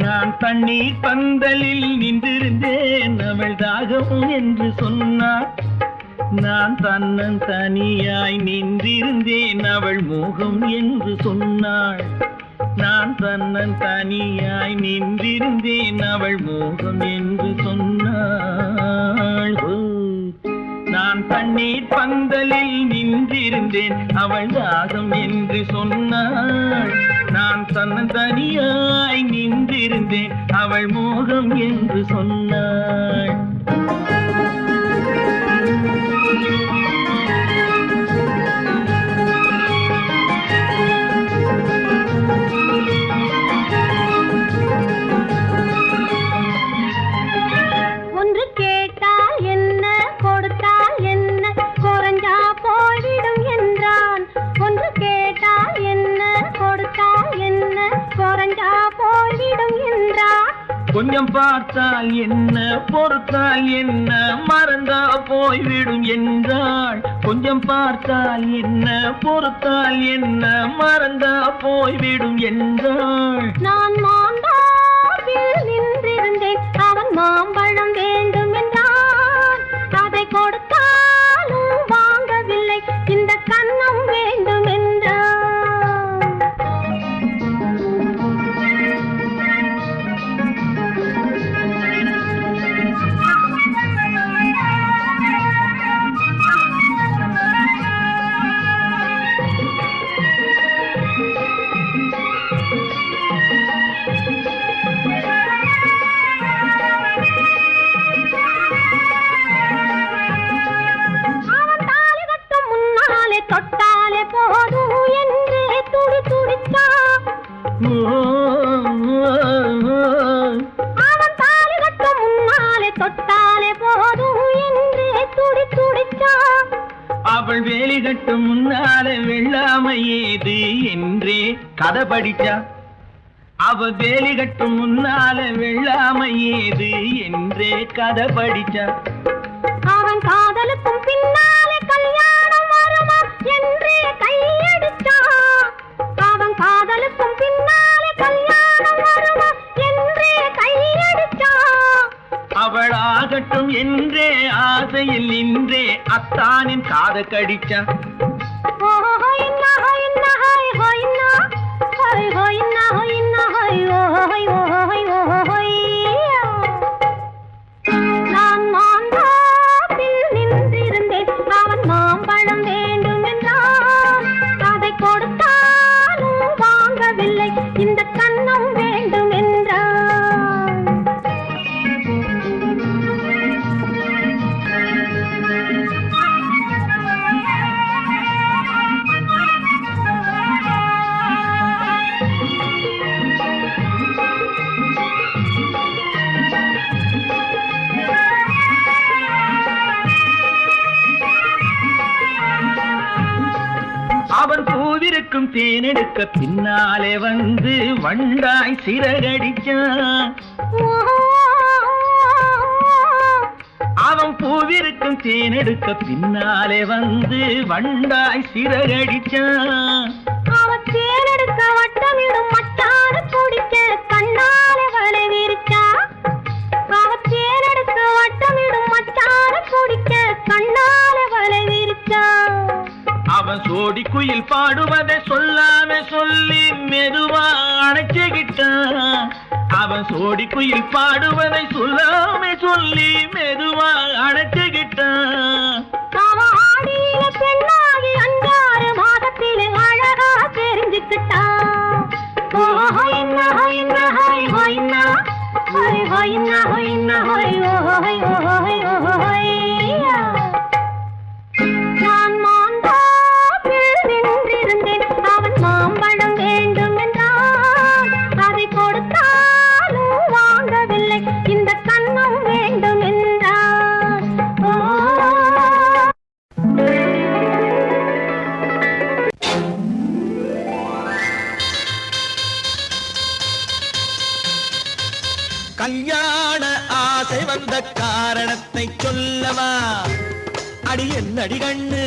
நான் தண்ணீர் பந்தலில் நின்றிருந்தேன் அவள் தாகம் என்று சொன்னாள். நான் தன்னன் தனியாய் நின்றிருந்தேன் அவள் மோகம் என்று சொன்னாள். நான் தன்னன் தனியாய் நின்றிருந்தேன் அவள் மோகம் என்று சொன்னாள். நான் தண்ணீர் பந்தலில் நின்றிருந்தேன் அவள் தாகம் என்று சொன்னாள். நான் தன்னன் தனியாய் நின்றிருந்தேன் அவள் மோகம் என்று சொன்னாள். கொஞ்சம் பார்த்தால் என்ன பொறுத்தால் என்ன மறந்தா போய்விடும் என்றாள். கொஞ்சம் பார்த்தால் என்ன பொறுத்தால் என்ன மறந்தா போய்விடும் என்றாள். நான் மாந்தாவில் நின்றிருந்தேன் அவன் மாம்பழம் வேண்டும் என்றான். அதை கொடுத்தாலும் வாங்கவில்லை இந்த கன்னம் வேண்டும் என்றான். தொட்டாலே போதும் என்றே துடி துடிச்சா. அவன் தாலி கட்டும் முன்னாலே தொட்டாலே போதும் என்றே துடி துடிச்சா. அவள் வேலி கட்டும் முன்னாலே வெள்ளாமை ஏது என்றே கதை படிச்சா. அவள் வேலி கட்டும் முன்னாலே வெள்ளாமை ஏது என்றே கதை படிச்சா. அவன் காதலுக்கும் பின்னாலே கல்யாணம் வருமா என்றே கையடிச்சா. அவன் காதலுக்கும் பின்னாலே கல்யாணம் வருமா என்றே கையடிச்சா. அவள் ஆகட்டும் என்றே ஆசையில் நின்றே அத்தானின் காத கடிச்சா. நான் மாந்தாவில் நின்றிருந்தேன் அவன் மாம்பழம் வேண்டும் என்றான். அதை கொடுத்தாலும் வாங்கவில்லை இந்த கன்னம் வேண்டும் என்றான். அவன் பூவிருக்கும் தேனெடுக்க பின்னாலே வந்து வண்டாய் சிறகடிச்சான். அவன் பூவிருக்கும் தேனெடுக்க பின்னாலே வந்து வண்டாய் சிறகடிச்சான். அவன் தேனெடுக்க வட்டமிடும் மட்டான குடிக்க கண்ணாலே வலை விரிச்சா. அவன் தேனெடுக்க வட்டமிடும் மட்டான குடிக்க கண்ணாலே வலை விரிச்சா. அவன் சோடி குயில் பாடுவதை சொல்லாம சொல்லி மெதுவா அணைச்சுக்கிட்டான். அவன் சோடி குயில் பாடுவதை சொல்லாம சொல்லி மெதுவா அணைச்சுக்கிட்டான். அவன் ஆடியில பெண்ணாகி 5-6 மாதத்திலே அழகா தெரிஞ்சுக்கிட்டான். நான் மாந்தாவில் நின்றிருந்தேன் அவன் மாம்பழம் வேண்டும் என்றான். அதை கொடுத்தாலும் வாங்கவில்லை இந்த கன்னம் வேண்டும் என்றான். கல்யாண ஆசை வந்த காரணத்தை சொல்லவா? அடி என்னடி கண்ணு,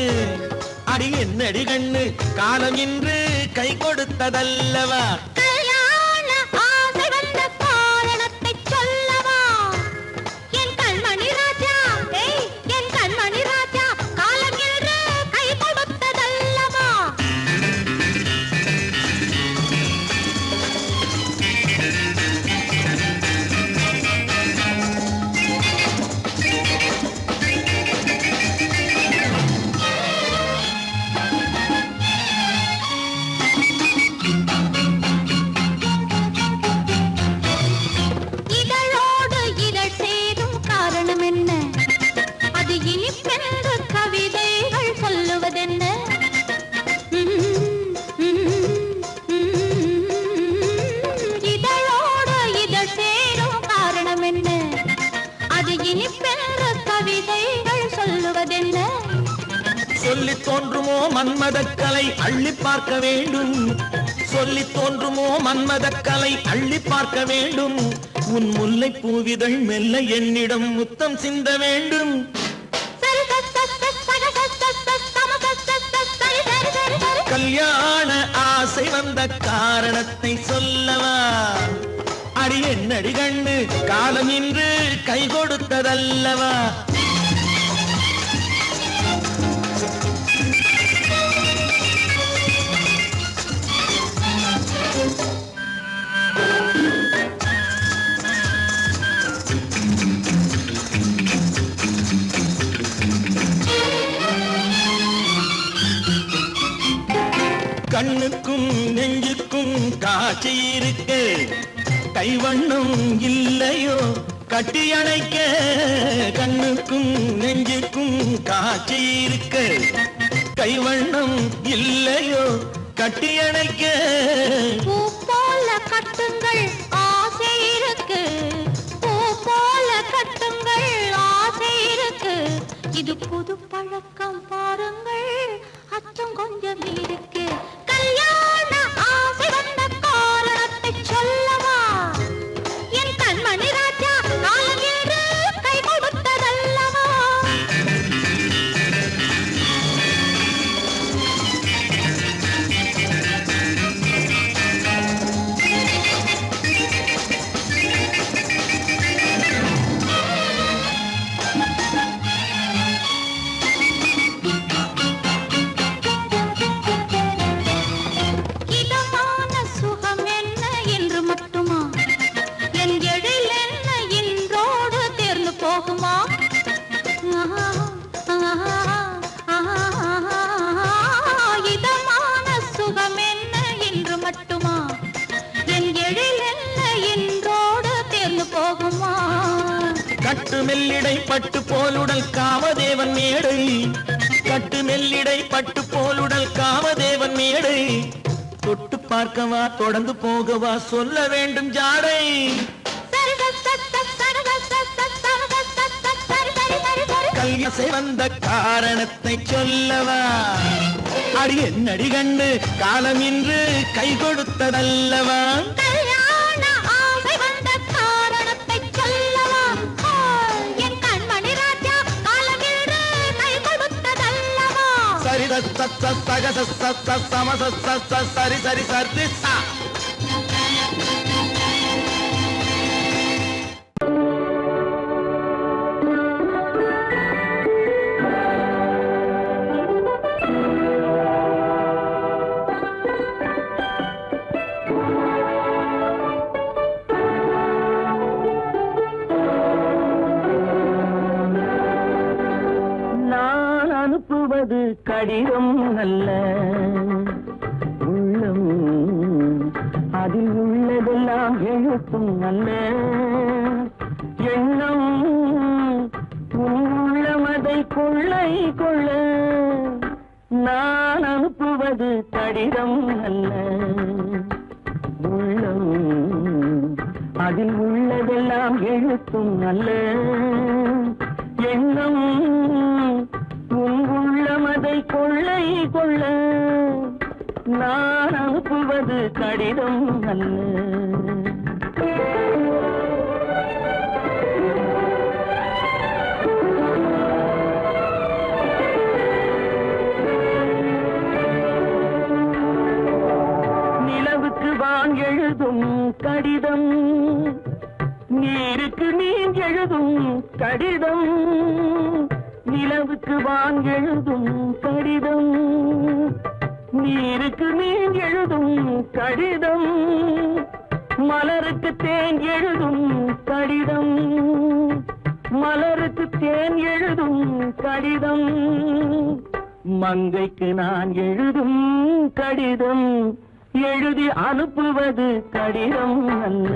அடி என்னடி கண்ணு, காலம் இன்று கை கொடுத்ததல்லவா? கல்யாண ஆசை வந்த சொல்லி தோன்றுமோ மன்மதக்கலை அள்ளி பார்க்க வேண்டும், சொல்லி தோன்றுமோ மன்மதக்கலை அள்ளி பார்க்க வேண்டும். உன் முல்லை பூவிதழ் மெல்ல என்னிடம் முத்தம் சிந்த வேண்டும். கல்யாண ஆசை வந்த காரணத்தை சொல்லவா, அடி என்னடி கண்ணு காலம் இன்று கை கொடுத்ததல்லவா. கண்ணுக்கும் நெஞ்சுக்கும் காட்சி இருக்கு, கைவண்ணம் இல்லையோ கட்டி அணைக்க. கண்ணுக்கும் நெஞ்சுக்கும் காட்சி இருக்கு, கைவண்ணம் இல்லையோ கட்டி அணைக்க. பூ போல கட்டுங்கள் ஆசை இருக்கு, பூ போல கட்டுங்கள் ஆசை இருக்கு. இது புது பழக்கம் பாருங்கள், அச்சம் கொஞ்சம் இருக்கு. கல்யாண ஆசை வந்த காரணத்தை சொல்லவா, என் கண்மணி ராஜா காலம் என்று கை கொடுத்ததல்லவா. இதமான சுகம் என்ன என்று மட்டுமா, என் எழில் என்ன இன்றோடு தேர்ந்து போகுமா. இதமான சுகம் என்ன என்று மட்டுமா, என் எழில் என்ன இன்றோடு தேர்ந்து போகுமா. கட்டு மெல்லிடை பட்டு போலுடல் காமதேவன் மேடை, கட்டு மெல்லிடை பட்டு போலுடல் காமதேவன் மேடை. தொட்டு பார்க்கவா தொடர்ந்து போகவா சொல்ல வேண்டும் ஜாடை. கல்யாசை வந்த காரணத்தை சொல்லவா, அடி என்னடி கண்டு காலம் இன்று கை கொடுத்ததல்லவா. கல்யாண ஆசை வந்த காரணத்தை சொல்லவா, என் கண்மணி ராஜா காலம் என்று கை கொடுத்ததல்லவா. சரி சக சம சரி சரி சரி சா. நான் அனுப்புவது கடிதம் அல்ல, உள்ளம் அதில் உள்ளதெல்லாம் எழுத்தும் அல்ல. எண்ணம் உன் உள்ளமதை கொள்ளை கொள்ள. நான் அனுப்புவது கடிதம் அல்ல, உள்ளம் அதில் உள்ளதெல்லாம் எழுத்தும் அல்ல. எண்ணம் உன் உள்ளமதை கொள்ளை கொள்ள. நான் அனுப்புவது கடிதம் அல்ல. நிலவுக்கு வான் எழுதும் கடிதம், நீருக்கு நீர் எழுதும் கடிதம். நிலவுக்கு வான் எழுதும் கடிதம், நீருக்கு நீர் எழுதும் கடிதம். மலருக்கு தேன் எழுதும் கடிதம், மலருக்கு தேன் எழுதும் கடிதம். மங்கைக்கு நான் எழுதும் கடிதம், எழுதி அனுப்புவது கடிதம் அல்ல.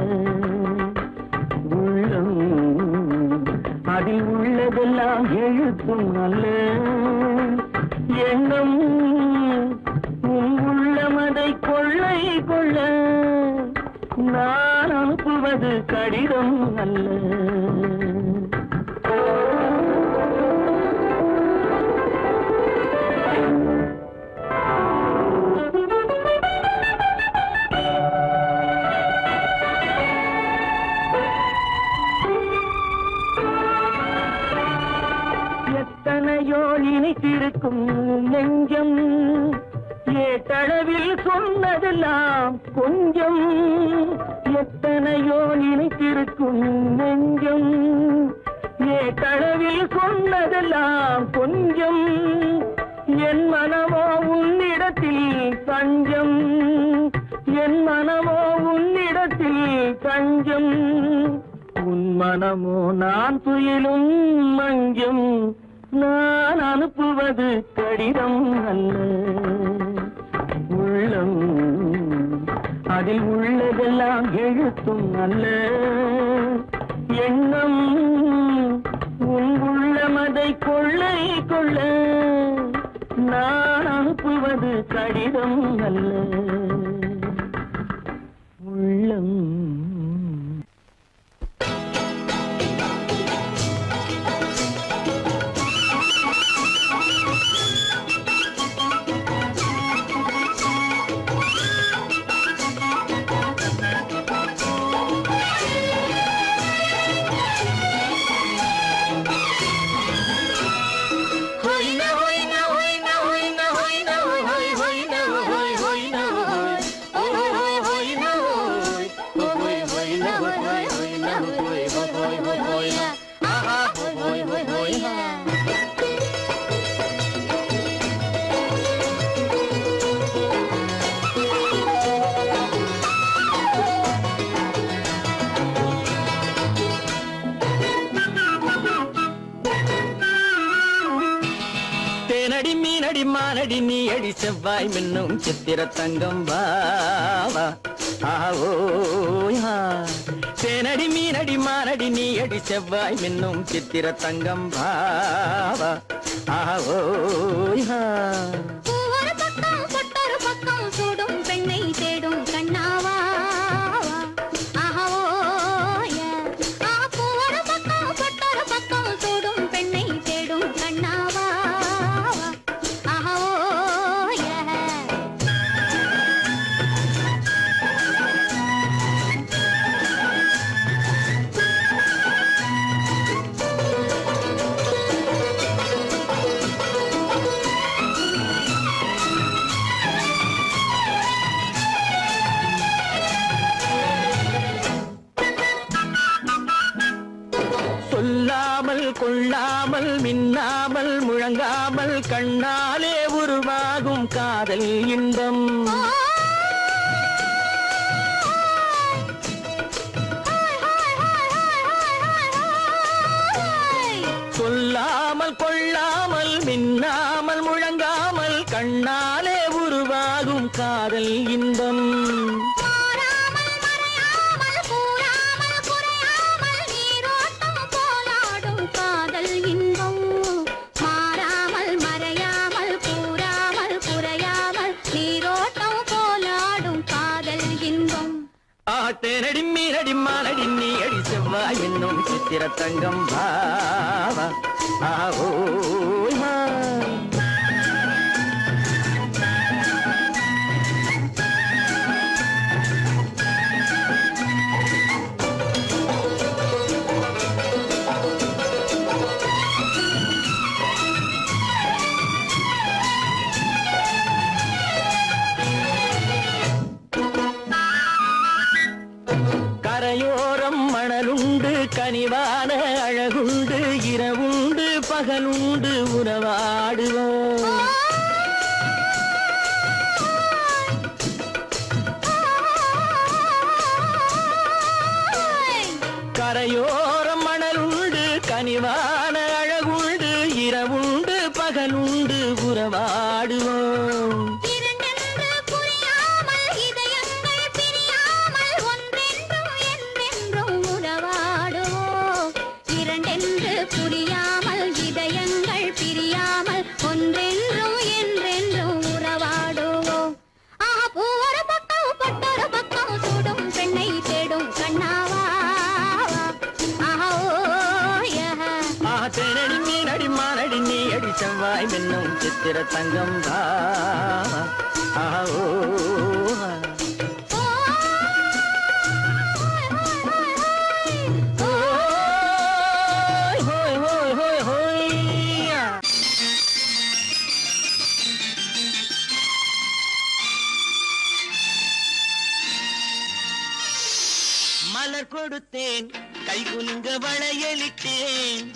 உள்ளம் அதில் உள்ளதெல்லாம் எழுத்தும் அல்ல. எண்ணம் உன் உள்ளமதை கொள்ளை கொள்ள. நான் அனுப்புவது கடிதம் அல்ல. எத்தனையோ நினைத்திருக்கும் நெஞ்சம் ஏட்டளவில் சொன்னதெல்லாம் கொஞ்சம் எத்தனையோ நினைத்திருக்கும் நெஞ்சம் ஏட்டளவில் சொன்னதெல்லாம் கொஞ்சம் என் மனமோ உன்னிடத்தில் தஞ்சம் என் மனமோ உன்னிடத்தில் தஞ்சம் உன் மனமோ நான் துயிலும் மஞ்சம் நான் அனுப்புவது கடிதம் அல்ல உள்ளம் அதில் உள்ளதெல்லாம் எழுத்தும் அல்ல எண்ணம் உன் உள்ளமதை கொள்ளை கொள்ள நான் அனுப்புவது கடிதம் அல்ல உள்ளம் தேனடி மீனடி மானடி நீ அடி செவ்வாய் மின்னும் சித்திர தங்கம் வாவா ஆவோயா தேனடி மீனடி மானடி நீ அடி செவ்வாய் மின்னும் சித்திர தங்கம் வாவா ஆவோயா ஒரு பக்கம் பொட்டொரு பக்கம் சூடும் பெண்ணை தேடும் கண்ணாவா ஒரு பக்கம் பொட்டொரு பக்கம் சூடும் பெண்ணை தேடும் கண்ணாவா சொல்லாமல் கொள்ளாமல் மின்னாமல் முழங்காமல் கண்ணாலே உருவாகும் காதல் இன்பம் சொல்லாமல் கொள்ளாமல் மின்னாமல் முழங்காமல் கண்ணாலே உருவாகும் காதல் இன்பம் தேனடி மீனடி மானடி நீ அடி செவ்வாய் என்னும் சித்திர தங்கம் பாவா ஆவோயா கரையோரம் மணலுண்டு கனிவான அழகுண்டு இரவுண்டு பகலுண்டு உறவாடுவோம் கரையோரம் மணலுண்டு கனிவான அழகுண்டு இரவுண்டு பகலுண்டு உறவாடுவோம் புரியாமல் இதயங்கள் பிரியாமல் ஒன்றென்றும் என்றென்றும் உறவாடுவோம் ஒரு பக்கம் பொட்டொரு பக்கம் சூடும் பெண்ணை தேடும் கண்ணாவா தேனடி மீனடி மானடி நீ அடி செவ்வாய் மின்னும் சித்திர தங்கம் ஆவோ மலர் கொடுத்தேன் கைகுலுங்க வளையலிட்டேன்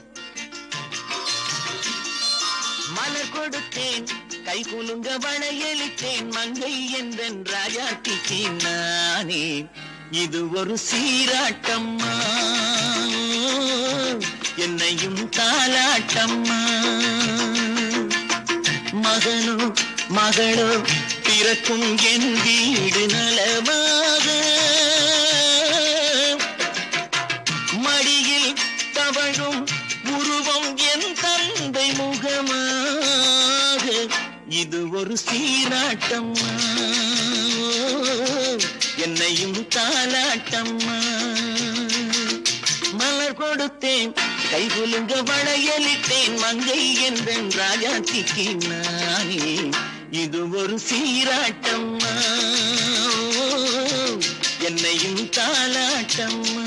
மலர் கொடுத்தேன் கைகுலுங்க வளையலிட்டேன் மங்கை என்றன் ராஜாத்திக்கு நானே இது ஒரு சீராட்டம்மா என்னையும் தாலாட்டம்மா மகனோ மகளோ பிறக்கும் என் வீடு நலமாக மடியில் தவழும் உருவம் என் தந்தை முகமாக இது ஒரு சீராட்டம்மா என்னையும் தாலாட்டம்மா மலர் கொடுத்தேன் கைகுலுங்க வளையலிட்டேன் மங்கை என்றன் ராஜாத்திக்கு நானே இது ஒரு சீராட்டம்மா என்னையும் தாலாட்டம்மா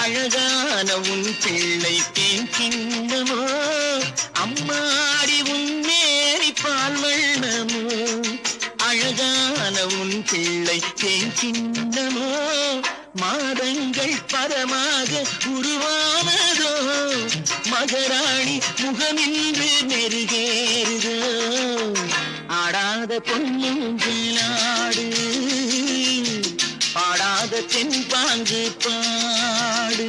அழகான உன் பிள்ளை தேன் கிண்ணமோ அம்மாடி உன் மேரி பால் வண்ணமோ அழகான உன் பிள்ளை தேன் கிண்ணமோ மாதங்கள் பரமாக உருவானதோ மகராணி முகமின்று நெருகேறுதோ ஆடாத பொன்னுங்களாடு பாடாத தென்பாங்கு பாடு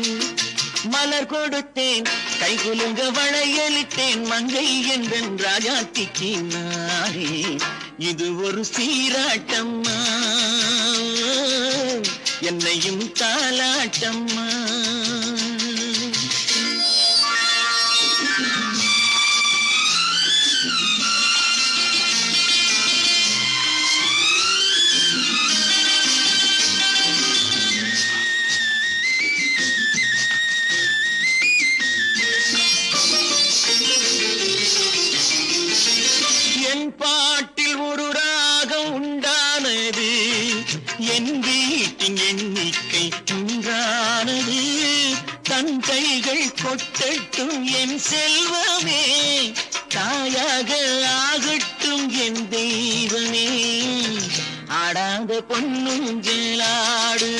மலர் கொடுத்தேன் கைகுலுங்க வளையலிட்டேன் மங்கை என்றன் ராஜாத்திக்கு நானே இது ஒரு சீராட்டம்மா என்னையும் தாலாட்டம்மா பாட்டில் ஒரு ராகம் உண்டானது என் வீட்டின் எண்ணிக்கை உண்டானது தன் கைகள் கொட்டட்டும் என் செல்வமே தாயாக ஆகட்டும் என் தெய்வமே ஆடாத பொன்னுங்களாடு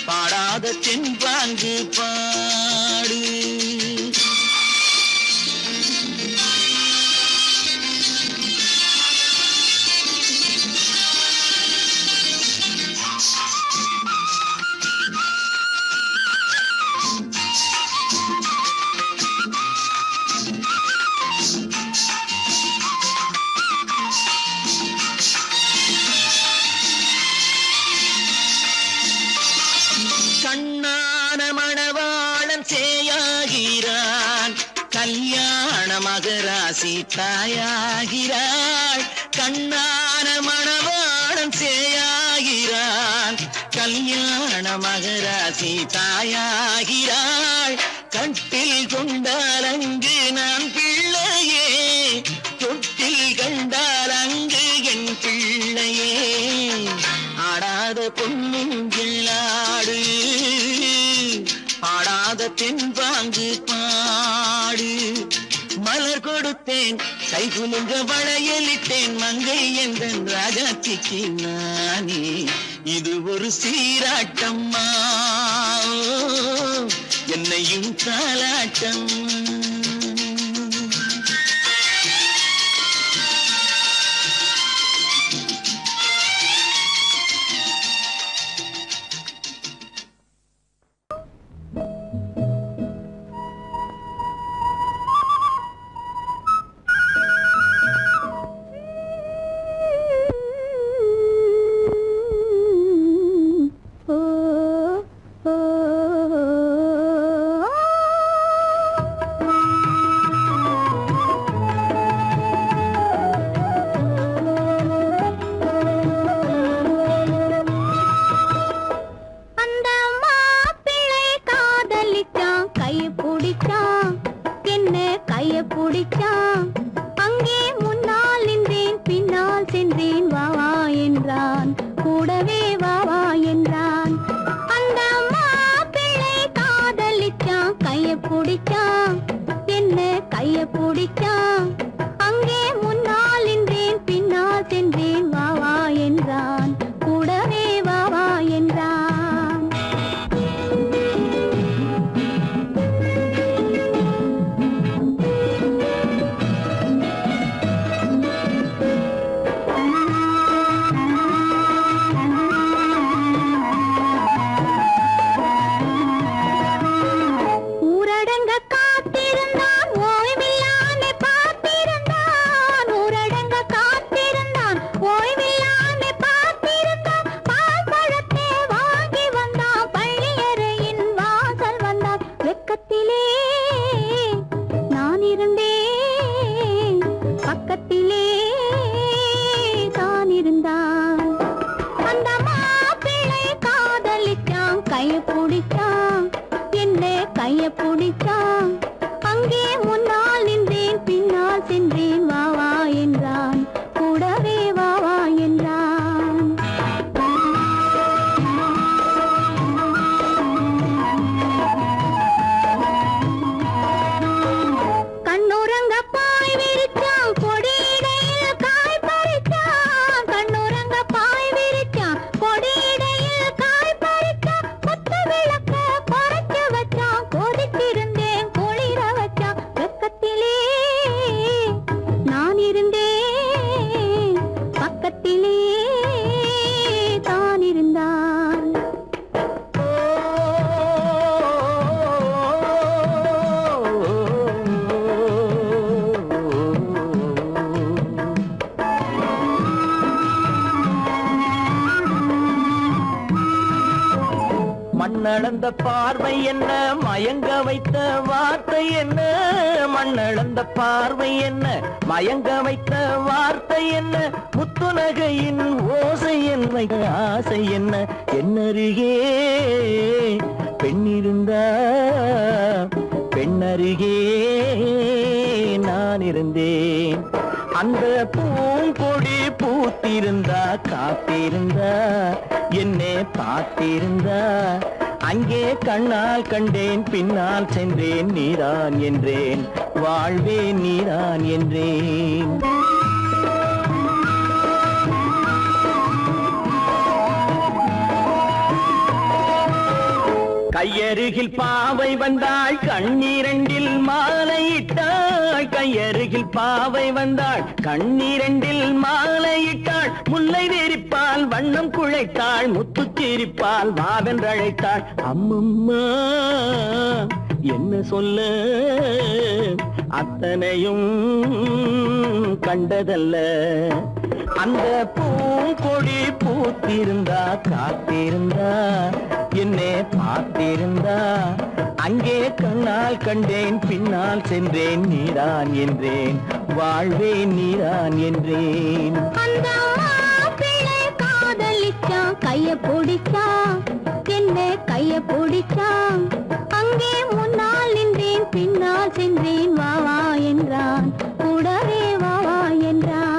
பாடாத தென்பாங்கு பாடு கண்ணான மணவாளன் சேயாகிறான் கல்யாண மகராசி தாயாகிறாள் கண்ணான மணவாளன் சேயாகிறான் கல்யாண மகராசி தாயாகிறாள் கட்டில் கொண்டால் அங்கு நான் பிள்ளையே தொட்டில் கண்டால் அங்கு என் பிள்ளையே ஆடாத பொன்னுங்களாடு பாடாத தென்பாங்கு பாடு மலர் கொடுத்தேன் கைகுலுங்க வளையலிட்டேன் மங்கை என்றன் ராஜாத்திக்கு நானே இது ஒரு சீராட்டம்மா என்னையும் தாலாட்டம்மா என்றான், கூடவே வா வா என்றான். அந்த மாப்பிள்ளை காதலிச்சான், கைய பிடிச்சான், என்ன கைய பிடிச்சான். அங்கே முன்னால் நின்றேன், பின்னால் சென்றேன், வா வா என்றான், கூடவே வா வா என்றான். ஊரடங்க காத்திருந்தான், ஓய்வில்லாமே பார்த்திருந்தான். ஊரடங்க காத்திருந்தான், ஓய்வில்லாமே பார்த்திருந்தான். பால் பழத்தை வாங்கி வந்தான், பள்ளியறையின் வாசல் வந்தான். வெக்கத்திலே நான் இருந்தேன், பக்கத்திலே தான் இருந்தான். அந்த மாப்பிள்ளை காதலிச்சான், கைய பிடிச்சான், என்ன கைய பிடிச்சான். அங்கே முன்னால் நின்றேன், பின்னால் சென்றேன், வா வா என்றான், கூடவே வா வா என்றான். கண்ணுறங்க பாய் விரிச்சான், கொடியிடையில் காய் பறிச்சான். கண்ணுறங்க பாய் விரிச்சான், கொடியிடையில் காய் பறிச்சான். குத்து விளக்க குறைச்சு வச்சான், கொதித்திருந்தேன் குளிர வச்சான். வெக்கத்திலே நான் இருந்தேன், பக்கத்திலே தான் இருந்தான். மண்ணளந்த பார்வை என்ன, மயங்க வைத்த வார்த்தை என்ன. மண்ணளந்த பார்வை என்ன, மயங்க வைத்த வார்த்தை என்ன. முத்துநகையின் ஓசை என்ன, ஆசை என்ன. என்னருகே பெண்ணிருந்தா, பெண்ணருகே நான் இருந்தேன். அந்த பூங்கொடி பூத்திருந்தா, காத்திருந்தா, என்னை பார்த்திருந்தா. அங்கே கண்ணால் கண்டேன், பின்னால் சென்றேன், நீதான் என்றேன், வாழ்வே நீதான் என்றேன். கையருகில் பாவை வந்தாள், கண்ணீரண்டில் மாலையிட்டாள். கையருகில் பாவை வந்தாள், கண்ணீரண்டில் மாலையிட்டாள். முல்லை நெறிப்பால் வண்ணம் குழைத்தாள், முத்து சிரிப்பால் வாவென்றழைத்தாள். அம்மம்மா என்ன சொல்ல, அத்தனையும் கண்டதல்ல. அந்த பூங்கொடி பூத்திருந்தா, காத்திருந்தா, என்னை பார்த்திருந்தா. அங்கே கண்ணால் கண்டேன், பின்னால் சென்றேன், நீதான் என்றேன், வாழ்வே நீதான் என்றேன். அந்த மாப்பிள்ளை காதலிச்சான், கைய பிடிச்சான், என்ன கைய பிடிச்சான். அங்கே முன்னால் நின்றேன், பின்னால் சென்றேன், வா வா என்றான், கூடவே வா வா என்றான்.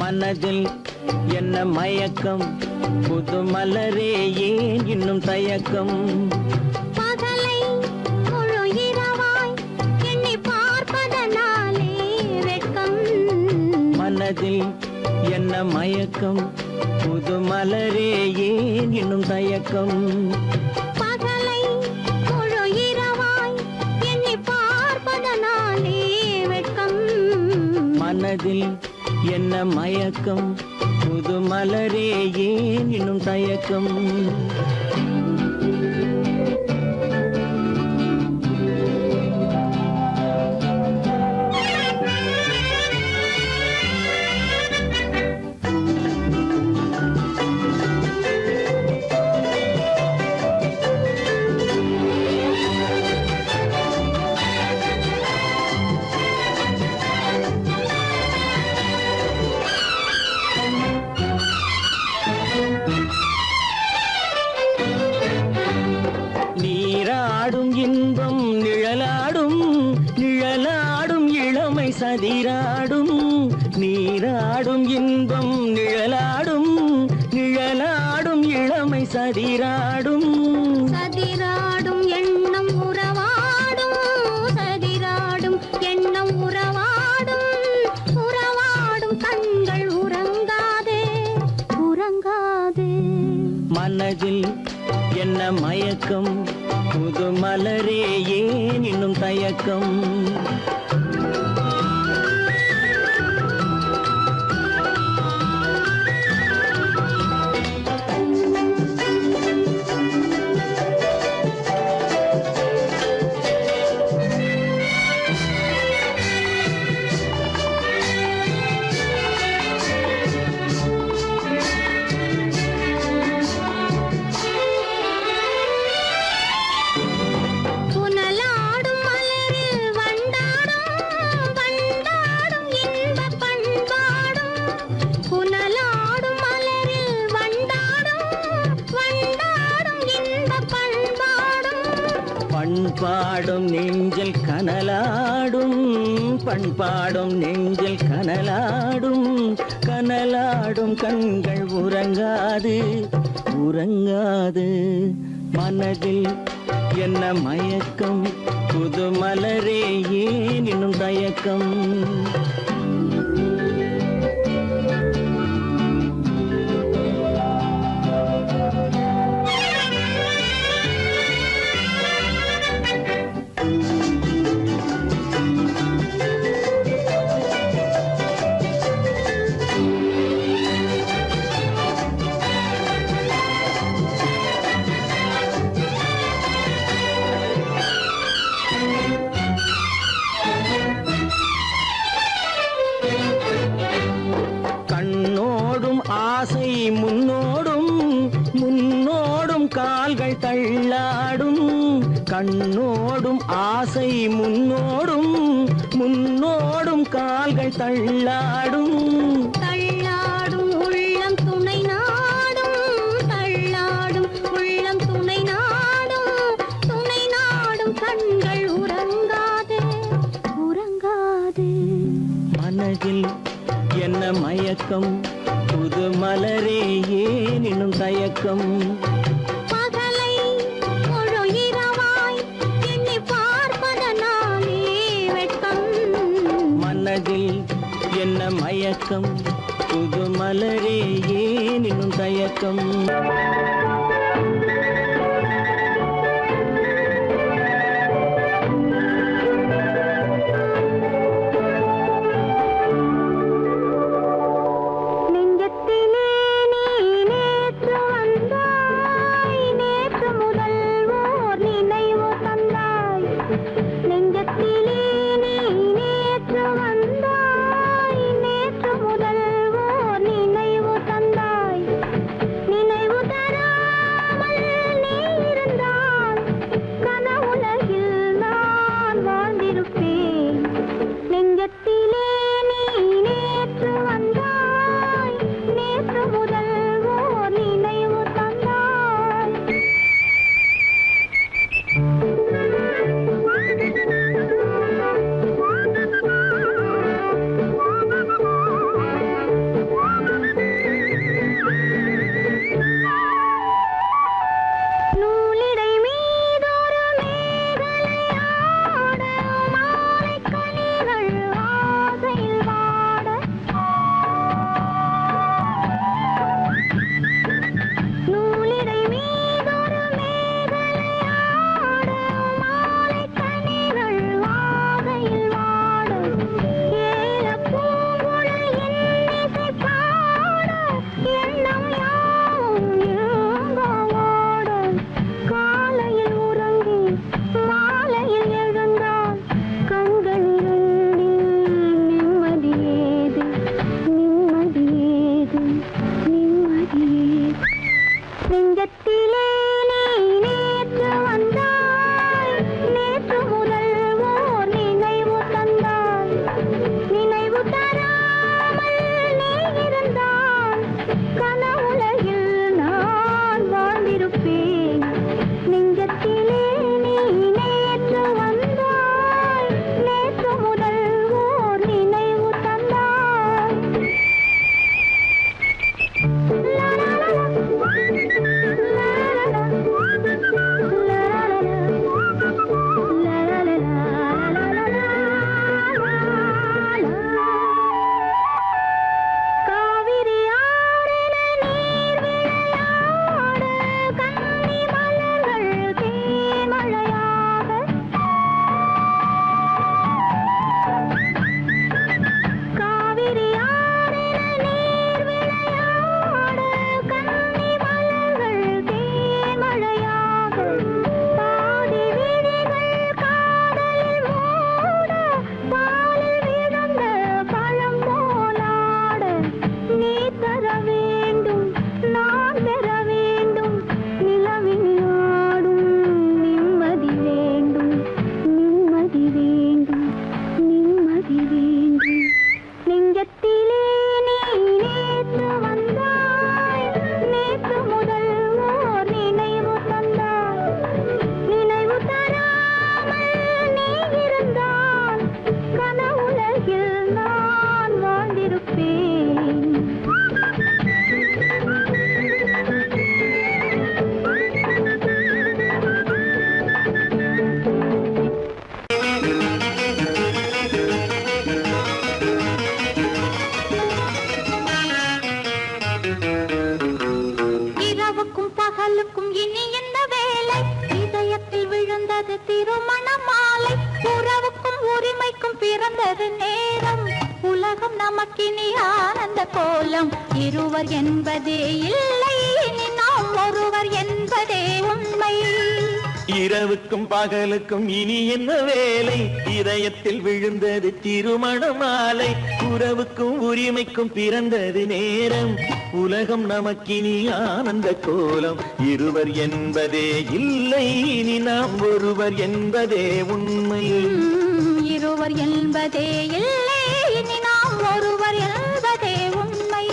மனதில் என்ன மயக்கம், புது மலரே ஏன் இன்னும் தயக்கம். பகலை முழு இரவாய் எண்ணி பார்ப்பதனாலே வெட்கம். மனதில் என்ன மயக்கம், புது மலரே ஏன் இன்னும் தயக்கம். பகலை மனதில் என்ன மயக்கம் புது மலரே ஏன் இன்னும் தயக்கம் நீராடும் இன்பம் நிழலாடும் நிழலாடும் இளமை சதிராடும் நீராடும் இன்பம் நிழலாடும் நிழலாடும் இளமை சதிராடும் சதிராடும் எண்ணம் உறவாடும் சதிராடும் எண்ணம் உறவாடும் உறவாடும் கண்கள் உறங்காதே உறங்காதே மனதில் என்ன மயக்கம் புது மலரே ஏன் இன்னும் தயக்கம் புனலாடும் மலரில் வண்டாடும் வண்டாடும் இன்பப் பண்பாடும் புனலாடும் மலரில் வண்டாடும் வண்டாடும் இன்பப் பண்பாடும் பண்பாடும் நெஞ்சில் கனலாடும் பண்பாடும் நெஞ்சில் கனலாடும் கனலாடும் கண்கள் உறங்காது உறங்காது மனதில் என்ன மயக்கம் புது மலரே ஏன் இன்னும் தயக்கம் கண்ணோடும் ஆசை முன்னோடும் முன்னோடும் கால்கள் தள்ளாடும் கண்ணோடும் ஆசை முன்னோடும் முன்னோடும் கால்கள் தள்ளாடும் தள்ளாடும் உள்ளம் துணை நாடும் தள்ளாடும் உள்ளம் துணை நாடும் கண்கள் உறங்காதே உறங்காதே மனதில் என்ன மயக்கம் புது மலரே ஏன் இன்னும் தயக்கம் பகலை முழு இரவாய் எண்ணி பார்ப்பதனாலே வெட்கம் மனதில் என்ன மயக்கம் புது மலரே ஏன் இன்னும் தயக்கம் நெஞ்சத்திலே நீ நேற்று வந்தாய் நேற்று முதல் ஓர் நினைவு தந்தாய் நெஞ்சத்திலே நீ நேற்று வந்தாய் நேற்று முதல் ஓர் நினைவு தந்தாய் நினைவு தர திருமண மாலை உறவுக்கும் உரிமைக்கும் பிறந்தது நேரம் உலகம் நமக்கினி ஆனந்த கோலம் இருவர் என்பதே இல்லை இனி நாம் ஒருவர் என்பதே உண்மை இரவுக்கும் பகலுக்கும் இனி என்ன வேலை இதயத்தில் விழுந்தது திருமண மாலை உறவுக்கும் உரிமைக்கும் பிறந்தது நேரம் உலகம் நமக்கினி ஆனந்த கோலம் இருவர் என்பதே இல்லை இனி நாம் ஒருவர் என்பதே உண்மை இருவர் என்பதே இல்லை இனி நாம் ஒருவர் என்பதே உண்மை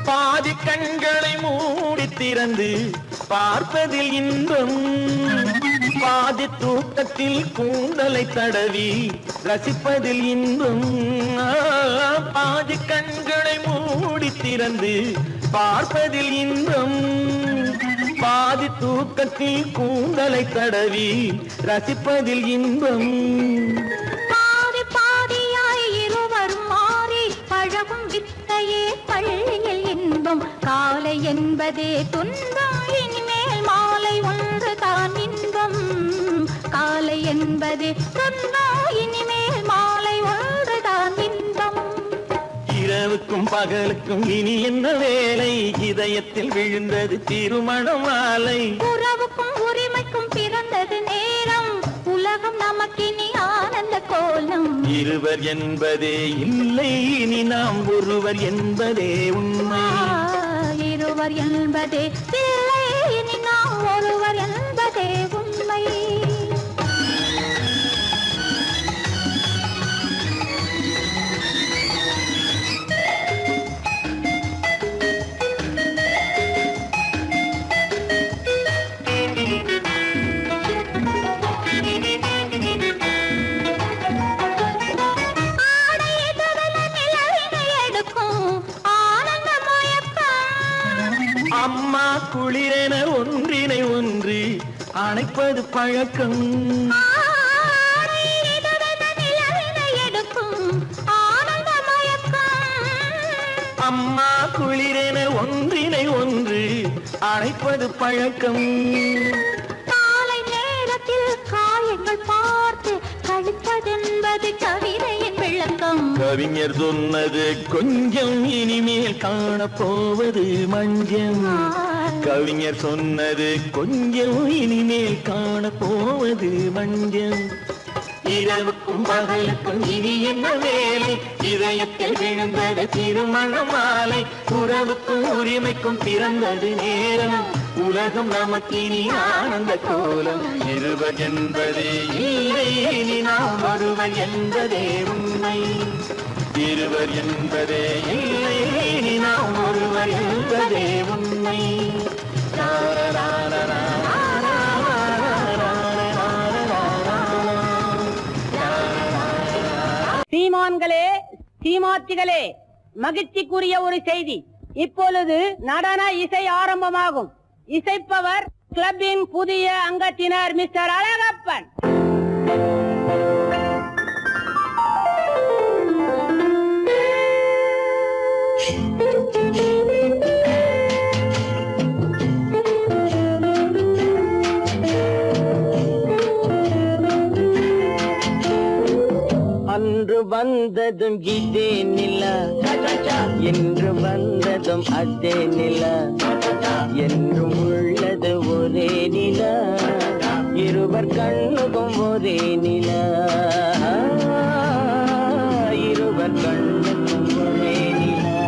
பாதி கண்களை மூடி திறந்து பார்ப்பதில் இன்பம் பாதி தூக்கத்தில் கூந்தலை தடவி ரசிப்பதில் இன்பம் பாதி கண்களை மூடி திறந்து பார்ப்பதில் இன்பம் பாதி தூக்கத்தில் கூந்தலை தடவி ரசிப்பதில் இன்பம் பாதி பாதியாய் இருவரும் மாறி பழகும் வித்தையே பள்ளியில் இன்பம் காலை என்பதே துன்பம் இனிமேல் மாலை ஒன்று தான் இன்பம் காலை என்பதே துன்பம் இனிமேல் மாலை ஒன்று தான் இன்பம் இரவுக்கும் பகலுக்கும் இனி என்ன வேலை இதயத்தில் விழுந்தது திருமண மாலை உறவுக்கும் உரிமைக்கும் பிறந்தது நேரம் உலகம் நமக்கினி ஆனந்த கோலம் இருவர் என்பதே இல்லை இனி நாம் ஒருவர் என்பதே உண்மை இருவர் என்பதே இல்லை இனி நாம் ஒருவர் என்பதே உண்மை அம்மா குளிரென ஒன்றினை ஒன்று அணைப்பது பழக்கம் அம்மா குளிரென ஒன்றினை ஒன்று அணைப்பது பழக்கம் காலை நேரத்தில் காயங்கள் பார்த்து கழிப்பதென்பது கவிதையின் விளக்கம் கவிஞர் சொன்னது கொஞ்சம் இனிமேல் காணப்போவது மஞ்சம் கவிஞர் சொன்னது கொஞ்சம் இனிமேல் காணப்போவது மஞ்சம் இரவுக்கும் பகலுக்கும் இனி என்ன வேலை இதயத்தில் விழுந்தது திருமண மாலை உறவுக்கும் உரிமைக்கும் பிறந்தது நேரம் உலகம் நமக்கினி ஆனந்த கோலம் இருவர் என்பதே இல்லை இனி நாம் ஒருவர் என்பதே உண்மை இருவர் என்பதே இல்லை இனி நாம் ஒருவர் என்பதே உண்மை சீமான்களே சீமாத்திகளே மகிழ்ச்சிக்குரிய ஒரு செய்தி இப்பொழுது நடன இசை ஆரம்பமாகும் இசைப்பவர் கிளப்பின் புதிய அங்கத்தினர் மிஸ்டர் அழகப்பன் அன்று வந்ததும் இதே நிலா என்று வந்ததும் அதே நிலா என்றும் உள்ளது ஒரே நிலா இருவர் கண்ணுக்கும் ஒரே நிலா இருவர் கண்ணுக்கும் ஒரே நிலா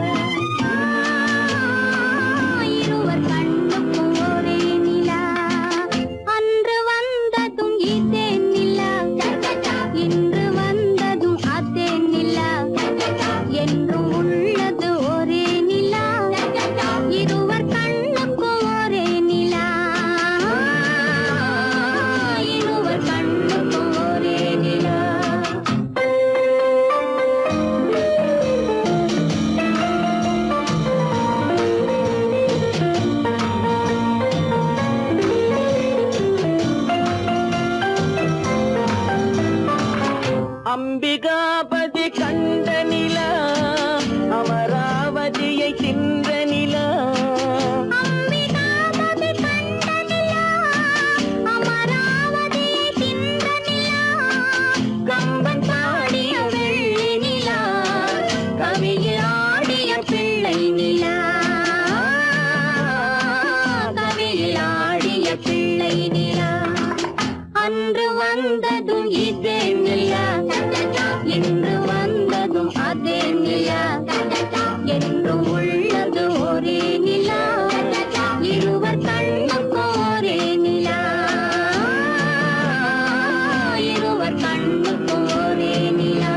இருவர் கண்ணுக்கும் ஒரே நிலா அன்று வந்ததும் இதே நிலா இன்று வந்ததும் அதே நிலா என்றும் உள்ளது ஒரே நிலா இருவர் கண்ணுக்கும் ஒரே நிலா இருவர் கண்ணுக்கும் ஒரே நிலா அம்பிகாபதி கண்ட நிலா அமராவதியை தின்ற நிலா அம்பிகாபதி கண்ட நிலா அமராவதியை தின்ற நிலா கம்பன் பாடிய வெள்ளி நிலா கவியில் ஆடிய பிள்ளை நிலா கவியில் ஆடிய பிள்ளை நிலா அன்று வந்ததும் இதே நிலா இன்று வந்ததும் அதே நிலா என்றும் உள்ளது ஒரே நிலா இருவர் கண்ணுக்கு ஒரே நிலா இருவர் கண்ணுக்கு ஒரே நிலா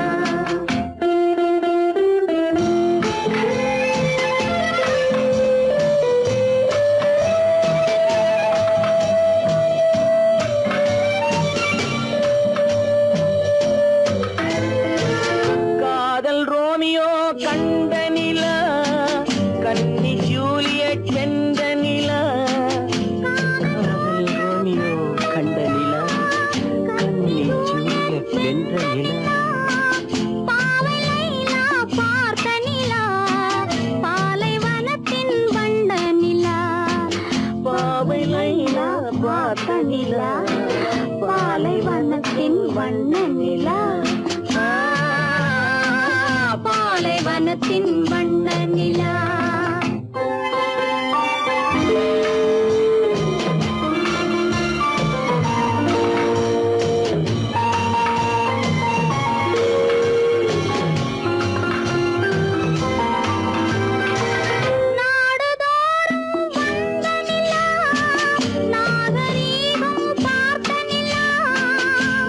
காதல் ரோமியோ கண்ட நிலா கன்னி ஜூலியட் வென்ற நிலா காதல் ரோமியோ கண்ட நிலா கன்னி ஜூலியட் வென்ற நிலா பாவை லைலா பார்த்த நிலா பாலைவனத்தின் வண்ண நிலா பாவை லைலா பார்த்த நிலா பாலைவனத்தின் வண்ண நிலா பாலைவனத்தின் வண்ண நிலா நாடுதோறும் வந்த நிலா நாகரீகம் பார்த்த நிலா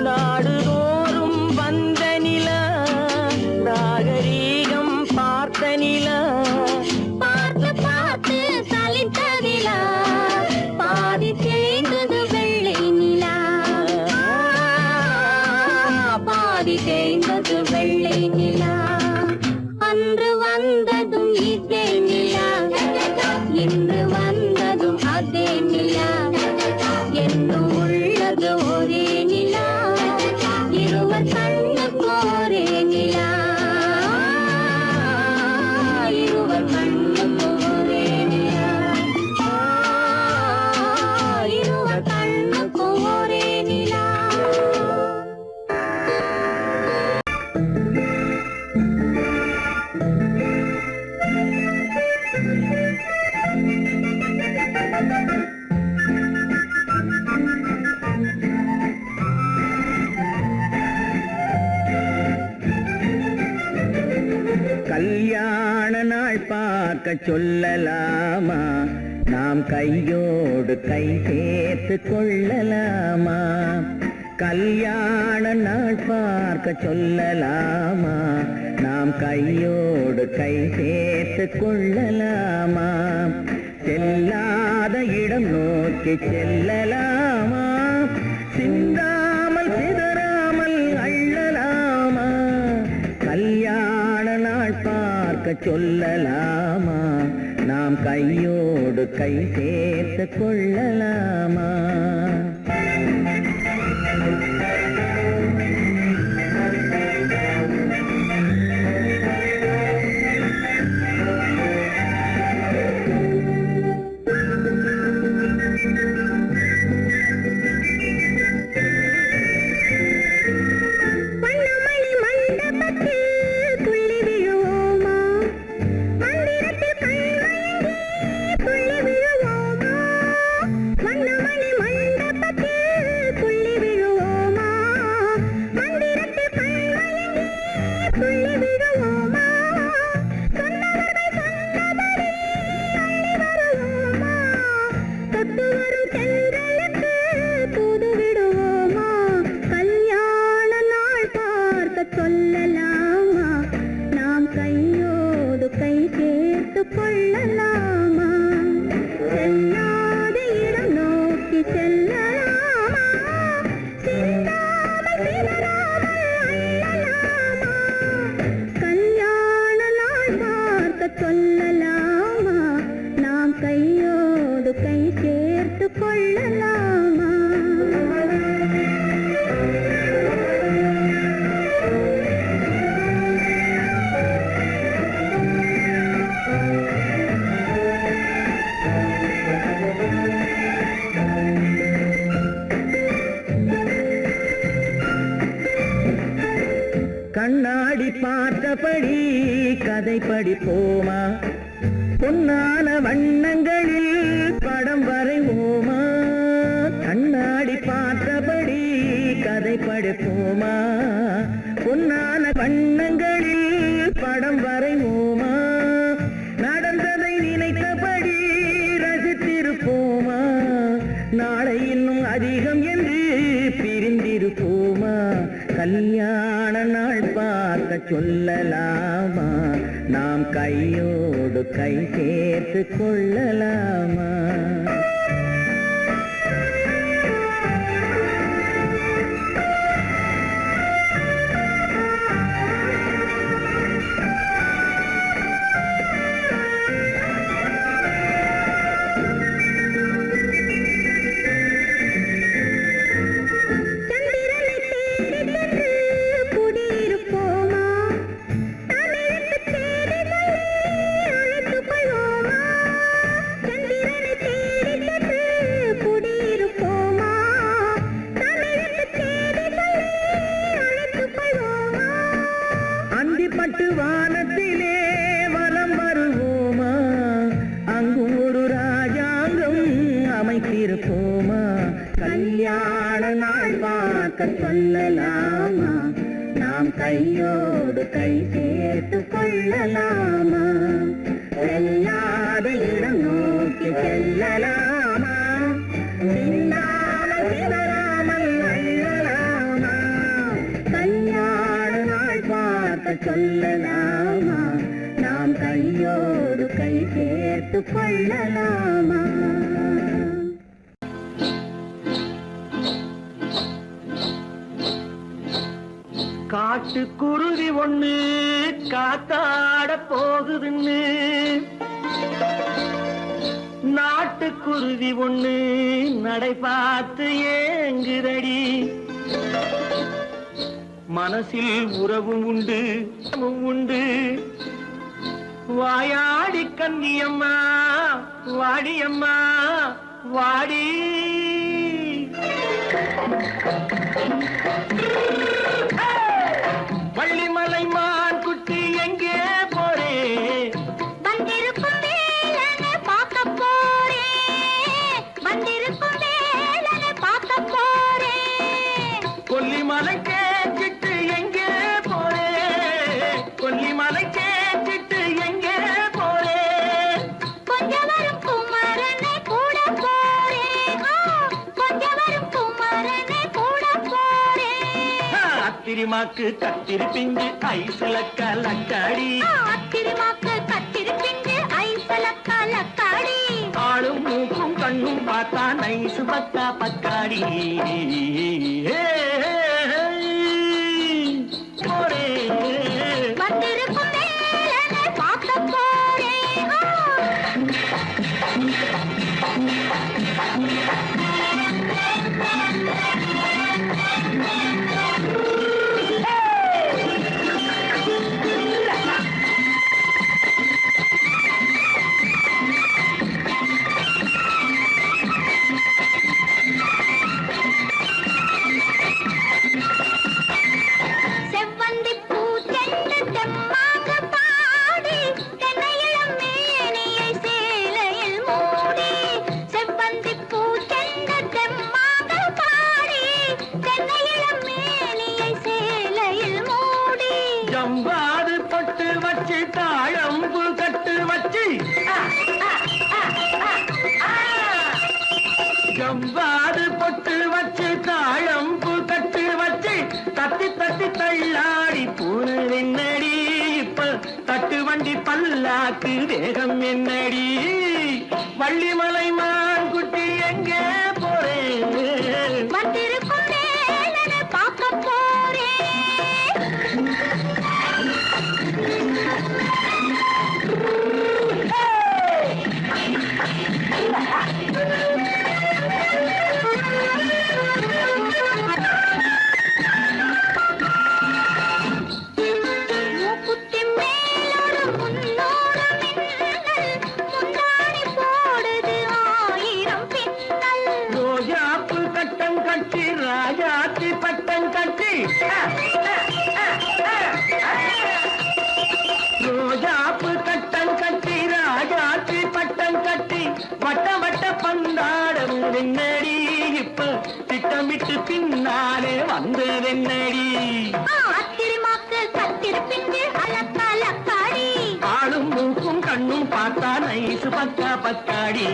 நாடுதோறும் வந்த நிலா நாகரீகம் பார்த்த நிலா பார்த்து பார்த்து சலித்ததிலா பாதி தேய்ந்தது வெள்ளை நிலா பாதி தேய்ந்தது வெள்ளை நிலா அன்று வந்ததும் இதே நிலா இன்று வந்ததும் அதே நிலா என்றும் உள்ளது ஒரே நிலா இருவர் கண்ணுக்கு ஒரே நிலா இருவர் கண்ணுக்கு ஒரே நிலா இருவர் கண்ணுக்கு ஒரே நிலா கல்யாண நாள் பார்க்க சொல்லலாமா நாம் கையோடு கை சேர்த்து கொள்ளலாமா கல்யாண நாள் பார்க்க சொல்லலாமா நாம் கையோடு கை சேர்த்து கொள்ளலாமா செல்லாத இடம் நோக்கி செல்லலாமா சிந்தாமல் சிதறாமல் அள்ளலாமா கல்யாண நாள் பார்க்க சொல்லலாமா நாம் கையோடு கை சேர்த்து கொள்ளலாமா மணமணி மண்டபத்தில் துள்ளி விழுவோமா மந்திரத்தில் கண்மயங்கி துள்ளி விழுவோமா மணமணி மண்டபத்தில் கண்ணாடி பார்த்தபடி கதை படிப்போமா பொன்னான வண்ணங்களில் படம் வரைவோமா கண்ணாடி பார்த்தபடி கதை படிப்போமா பொன்னான வண்ணங்களில் படம் வரைவோமா நடந்ததை நினைத்தபடி ரசித்திருப்போமா நாளை இன்னும் அதிகம் என்று பிரிந்திருப்போமா கல்யாண நாள் பார்க்க சொல்லலாமா நாம் கையோடு கை சேர்த்து கொள்ளலாமா பட்டு வானத்திலே வலம் வருவோமா அங்கும் ஒரு ராஜாங்கம் அமைத்திருப்போமா கல்யாண நாள் பார்க்க சொல்லலாமா நாம் கையோடு கை சேர்த்து கொள்ளலாமா செல்லாத இடம் நோக்கி செல்லலாமா சின்னாமல் சிதறாமல் அள்ளலாமா கல்யாண நாள் பார்க்க சொல்லலாமா நாம் கையோடு கை சேர்த்து கொள்ளலாமா காட்டுக்குருவி ஒண்ணு காத்தாட போகுதுன்னு நாட்டுக்குருவி ஒண்ணு நடை பார்த்து ஏங்குதடி மனசில் உறவும் உண்டு உண்டு வாயாடி கன்னியம்மா வாடியம்மா வாடி வள்ளிமலை மான் குட்டி எங்கே போறே வந்திருக்கும் வேலனை பார்க்க போறேன் வந்திருக்கும் வேலனை பார்க்க போறேன் கொல்லிமலை கேச்சிட்டு எங்கே போறே கொல்லிமலை கேச்சிட்டு எங்கே போறே கொஞ்சம் வரும் குமரனை கூட போறேன் கொஞ்சம் வரும் குமரனை கூட போறேன் அத்திரிமாக்கு கத்திரி பிஞ்சு ஐசுல கலக்காடி அத்திரிமாக்கு கத்திரி பிஞ்சு ஐசல கலக்காடி ஆளும் மூக்கும் கண்ணும் பார்த்தா நைசு பத்தா பக்காடி போரே வந்திருக்கும் வேலனை பார்க்க போறேன் செவ்வந்தி பூ செண்டு தெம்மாக பாடி தென்னையிளம் மேனியை சேலையில் மூடி செவ்வந்தி பூ செண்டு தெம்மாக பாடி தென்னையிளம் மேனியை சேலையில் மூடி ஜம்பாது பட்டு வச்சு தாழம்பு கட்டு வச்சு ஜம்பாது பொட்டு வச்சு தாழம்பு கட்டு வச்சு தத்தி தத்தி தள்ளாடி பூனை என்னடி இப்ப தட்டு வண்டி பல்லாக்கு வேகம் என்னடி வள்ளிமலை மான் குட்டி எங்கே போறேன் வந்திருக்கும் வேலனை பார்க்க போறேன் மூக்குத்தி மேலோடு முன்னோடு மின்னல் முந்தாணி போடுது ஆயிரம் பின்னல் ரோஜாப்பு கட்டம் கட்டி ராஜாத்தி பட்டம் கட்டி வந்ததென்னடி ஆத்திரமாக்கு கத்திருப்பிட்டு அலக்காடி ஆளும் மூக்கும் கண்ணும் பார்த்தா நைசு பக்கா பக்காடி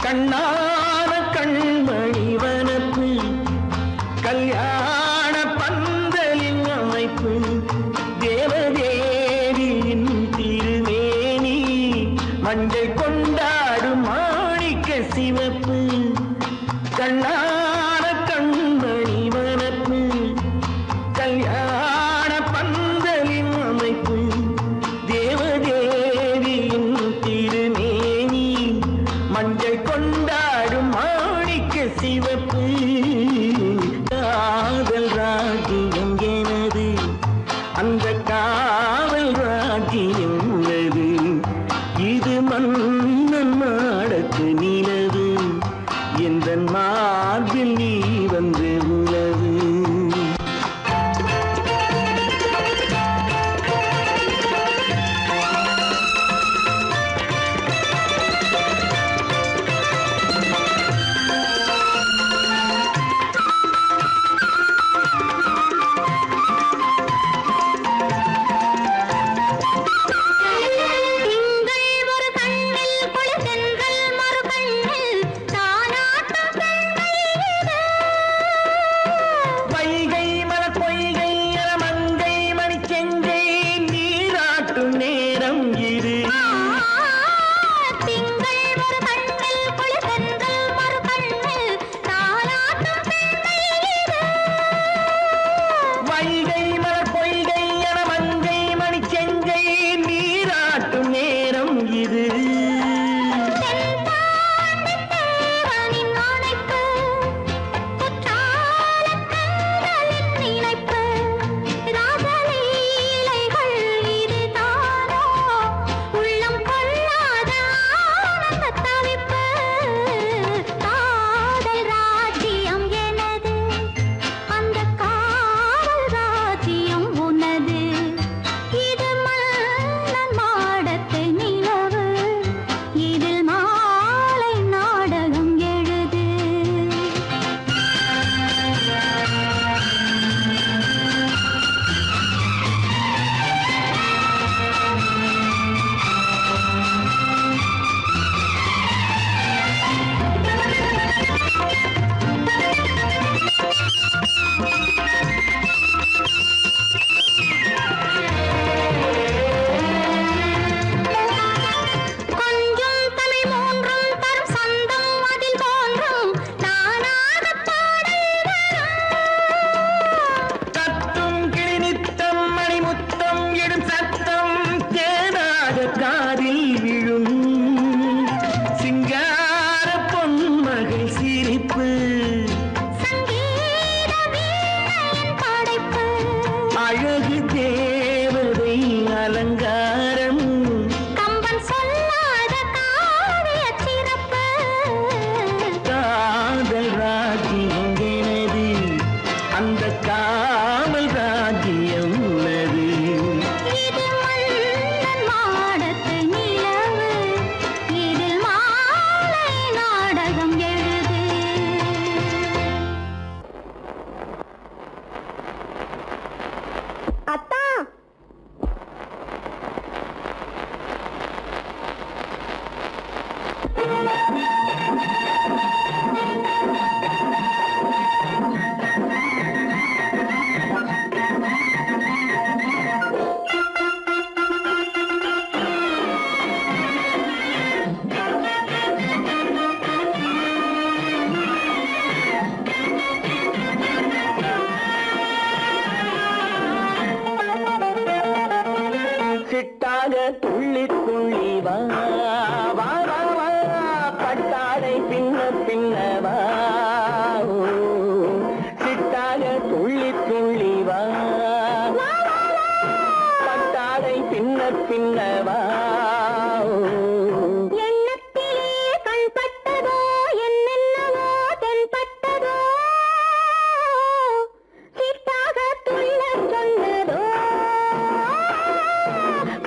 கண்ணான கண்மணி வனப்பு கல்யாண பந்தலின் அமைப்பு தேவதேவியின் திருமேனி மஞ்சள் கொண்டாடும் மாணிக்க சிவப்பு கண்ணான கண்மணி வனப்பு கல்யாண பந்தலின் அமைப்பு தேவதேவியின் திருமேனி மஞ்சள் கொண்டாடும் மாணிக்க சிவப்பு காதல் ராஜ்யம் எனது அந்த காவல் ராஜ்யம் உள்ளது இது மன்னன் மாடத்து நிலவு எந்த மார்பில் நீ வந்து உலவு பின்ன பின்னவா சிட்டாக துள்ளி துள்ளி வா பட்டாடை பின்ன பின்னவா எண்ணத்திலே கண்பட்டதோ என்னென்னவோ தென்பட்டதோ சிட்டாக துள்ளச் சொன்னதோ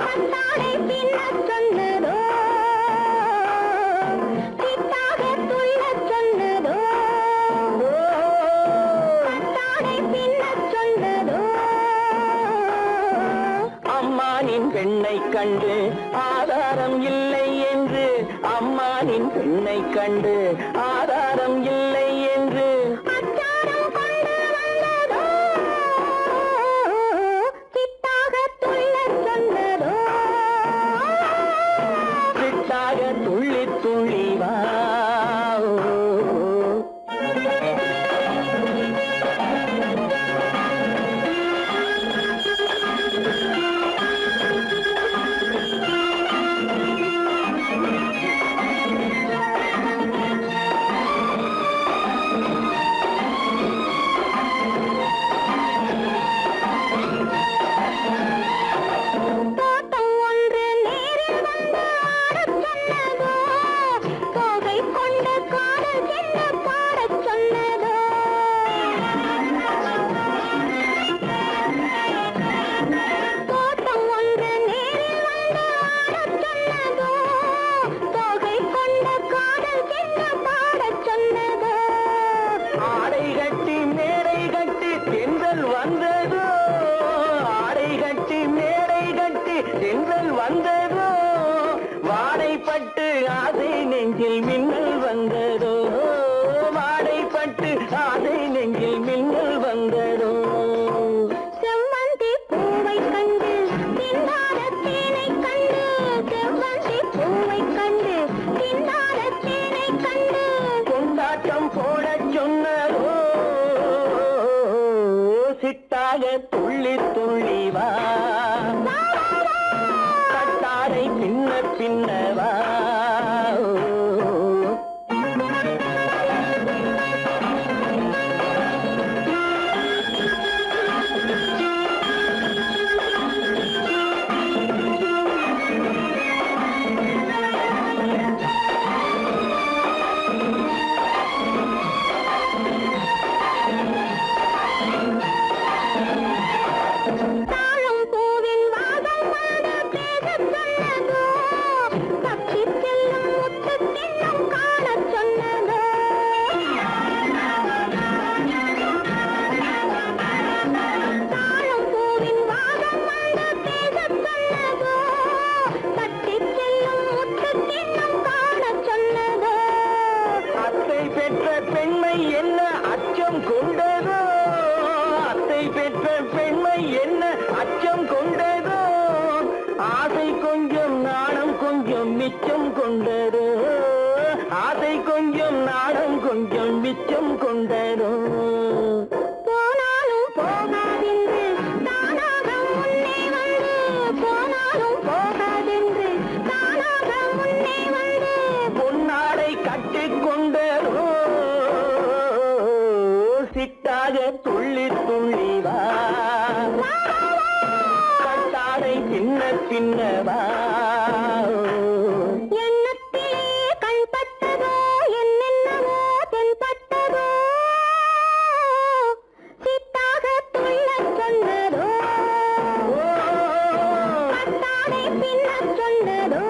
பட்டாடை பின்னச் சொன்னதோ சிட்டாக துள்ளச் சொன்னதோ பட்டாடை பின்னச் சொன்னதோ அம்மானின் பெண்ணை கண்டு ஆதாரம் இல்லை என்று அம்மானின் பெண்ணை கண்டு ஆதாரம் இல்லை என்று அச்சாரம் கொண்டு வந்ததோ சிட்டாக துள்ளச் சொன்னதோ சிட்டாக துள்ளி துள்ளி வா தோட்டம் ஒன்று நேரில் வந்து ஆடச் சொன்னதோ தோகை கொண்ட காதல் என்ன பாடச் சொன்னதோ தோட்டம் ஒன்று நேரில் வந்து ஆடச் சொன்னதோ தோகை கொண்ட காதல் என்ன பாடச் சொன்னதோ ஆடை கட்டி மேடை கட்டி தென்றல் வந்ததோ ஆடை கட்டி மேடை கட்டி தென்றல் வந்ததோ வாடைப்பட்டு ஆசை நெஞ்சில் மின்னல் வந்ததோ வாடைப்பட்டு ஆசை நெஞ்சில் மின்னல் வந்ததோ செவ்வந்தி பூவை கண்டு திண்டாட தேனை கண்டு செவ்வந்தி பூவை கண்டு திண்டாட தேனை கண்டு கொண்டாட்டம் போடச் சொன்னதோ சிட்டாக துள்ளி துள்ளி வா கட்டாடை பின்ன பின்னவா தாழம் பூவின் வாசம் வந்து பேசச் சொன்னதோ பக்ஷி செல்லும் முத்து தின்னம் காணச் சொன்னதோ தாழம் பூவின் வாசம் வந்து பேசச் சொன்னதோ பக்ஷி செல்லும் முத்து தின்னம் காணச் சொன்னதோ அத்தை பெற்ற பெண்மை என்ன அச்சம் கொண்டதோ அத்தை பெற்ற பெண்மை என்ன அச்சம் கொண்டதோ ஆசை கொஞ்சம் நாணம் கொஞ்சம் மிச்சம் கொண்டதோ ஆசை கொஞ்சம் நாணம் கொஞ்சம் மிச்சம் கொண்டதோ போனாலும் போகாதென்று தானாக முன்னே வந்து போனாலும் போகாதென்று தானாக முன்னே வந்து பொன்னாடை கட்டிக் கொண்டதோ சிட்டாக துள்ளி துள்ளி வா கட்டாடை பின்ன பின்னவா எண்ணத்திலே கண்பட்டதோ என்னென்னவோ தென்பட்டதோ சிட்டாக துள்ளச் சொன்னதோ பட்டாடை பின்னச் சொன்னதோ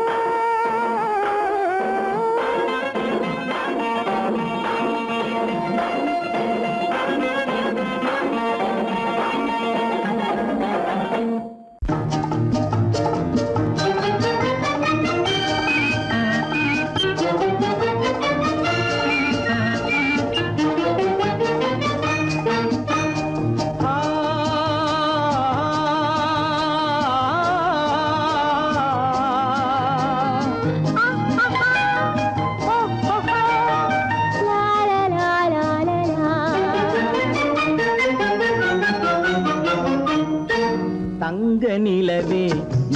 தங்க நிலவே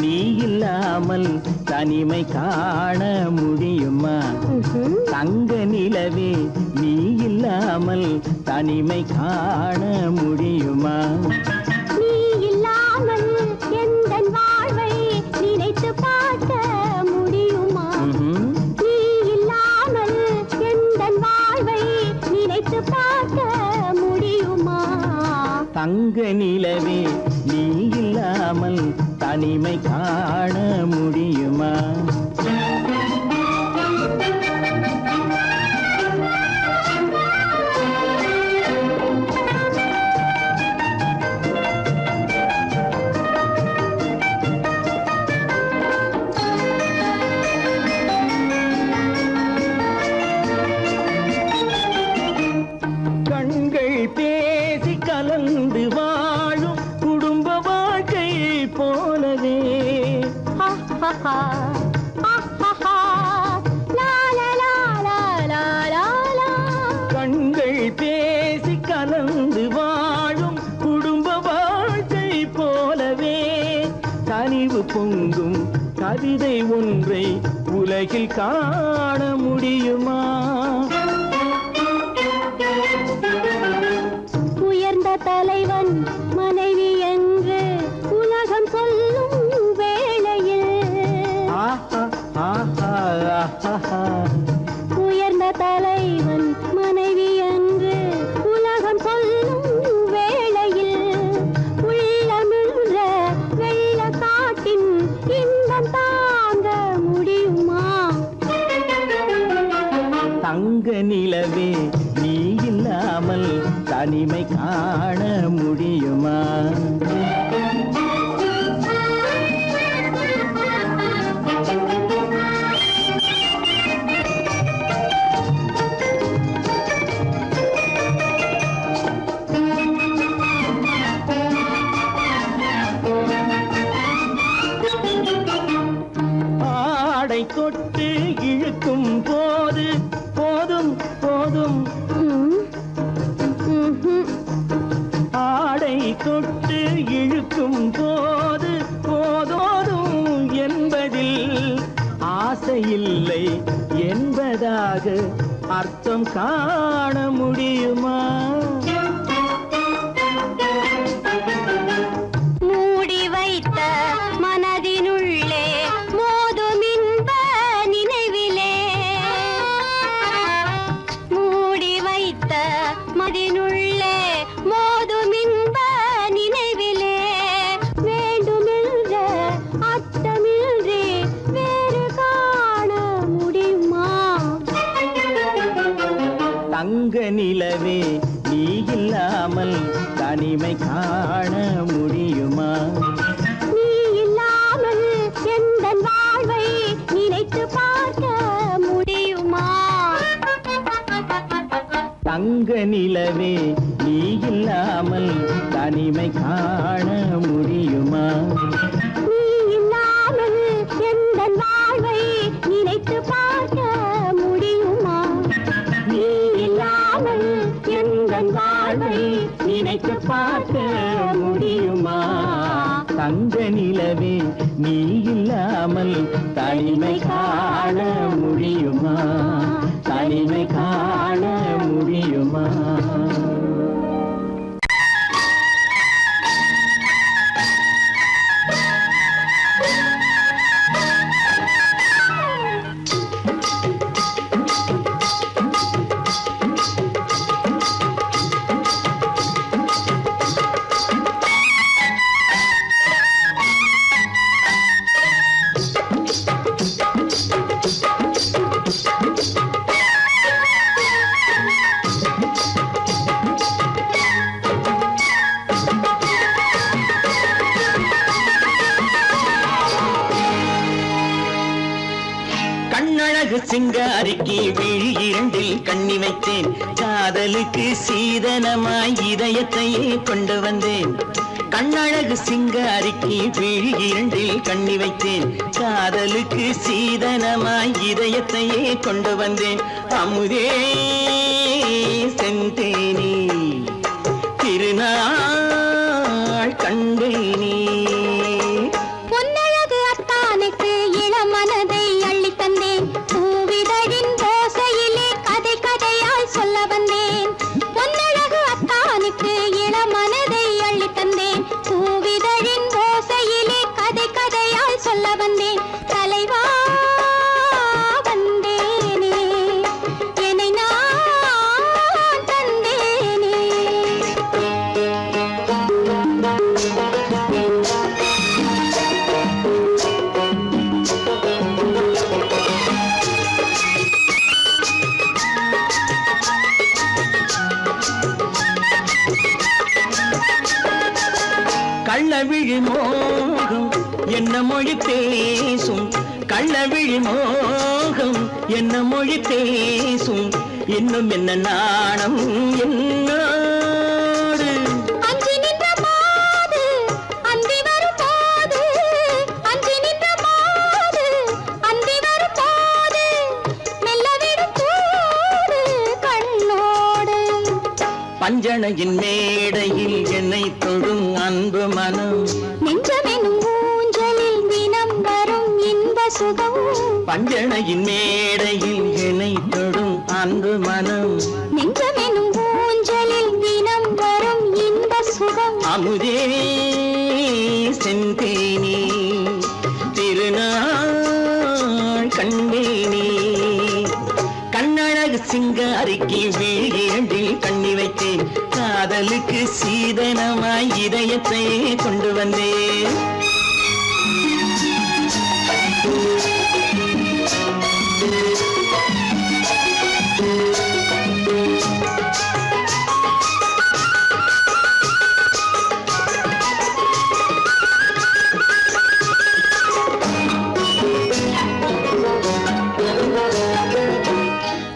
நீ இல்லாமல் தனிமை காண முடியுமா தங்க நில நிலவே நீ இல்லாமல் தனிமை காண முடியுமா நீ இல்லாமல் எந்தன் வாழ்வை நினைத்து பார்க்க முடியுமா நீ இல்லாமல் எந்தன் வாழ்வை நினைத்து பார்க்க முடியுமா தங்க நிலவே நீ இல்லாமல் தனிமை காண முடியுமா கண்கள் பேசி கலந்து வாழும் குடும்ப வாழ்க்கை போலவே கண்கள் பேசி கலந்து வாழும் குடும்ப வாழ்க்கை போலவே கனிவு பொங்கும் கவிதை ஒன்றை உலகில் காண முடியுமா உயர்ந்த தலைவன் மனைவி என்று உலகம் சொல்லும் வேளையில் உயர்ந்த தலைவன் மனைவி என்று உலகம் சொல்லும் வேளையில் உள்ளமிழ்ற வெள்ள காட்டின் இன்பம் தாங்க முடியுமா தங்க நிலவே நீ இல்லாமல் தனிமை காண முடியுமா ஆடை தொட்டு இழுக்கும் போது போதும் போதும் ஆடை தொட்டு இழுக்கும் போது போதோதும் என்பதில் ஆசையில்லை என்பதாக அர்த்தம் காண முடியுமா மூடி வைத்த மனதினுள்ளே மோதும் இன்ப நினைவிலே மூடி வைத்த மனதினுள்ளே மோதும் இன்ப நினைவிலே வேண்டுமென்ற அர்த்தமின்றி வேறு காண முடியுமா தங்க நிலவே நீ இல்லாமல் தனிமை காண முடியுமா நீ இல்லாமல் எந்தன் வாழ்வை நினைத்து பார்க்க முடியுமா தங்க நிலவே நீ இல்லாமல் தனிமை காண முடியுமா நீ இல்லாமல் எந்தன் வாழ்வை நினைத்து பார்க்க முடியுமா நீ இல்லாமல் எந்தன் வாழ்வை நினைத்து பார்க்க முடியுமா தங்க நிலவே நீ இல்லாமல் தனிமை காண முடியுமா தனிமை காண முடியுமா கண்ணழகு சிங்காரிக்கு விழி இரண்டில் கண்ணி வைத்தேன் காதலுக்கு சீதனமாய் இதயத்தையே கொண்டு வந்தேன் கண்ணழகு சிங்காரிக்கு விழி இரண்டில் கண்ணி வைத்தேன் காதலுக்கு சீதனமாய் இதயத்தையே கொண்டு வந்தேன் அமுதே செந்தேனே திருநாள் கண்டேனே பொன்னழகு அத்தானுக்கு இளமனதை அள்ளி தந்தேன் பூவிதழின் ஓசையிலே கதை கள்ளவிழி மோகம் என்ன மொழி பேசும் கள்ளவிழி மோகம் என்ன மொழி பேசும் இன்னும் என்ன நாணம் என்னோடு அஞ்சி நின்ற மாது அந்தி வரும் போது அஞ்சி நின்ற மாது அந்தி வரும் போது மெல்ல விடும் தூது கண்ணோடு பஞ்சணையின் மேடையில் என்னை தொடும் அன்பு மனம் நெஞ்சமெனும் ஊஞ்சலில் தினம் வரும் இன்ப சுகம் பஞ்சணையின் மேடையில் என்னை தொடும் அன்பு மனம் நெஞ்சமெனும் ஊஞ்சலில் தினம் வரும் இன்ப சுகம் அமுதே செந்தேனே திருநாள் கண்டேனே கண்ணழகு சிங்காரிக்கு வீழியண்டில் கண்ணி வைத்தேன் காதலுக்கு சீதனமாய் இதயத்தை கொண்டு வந்தேன்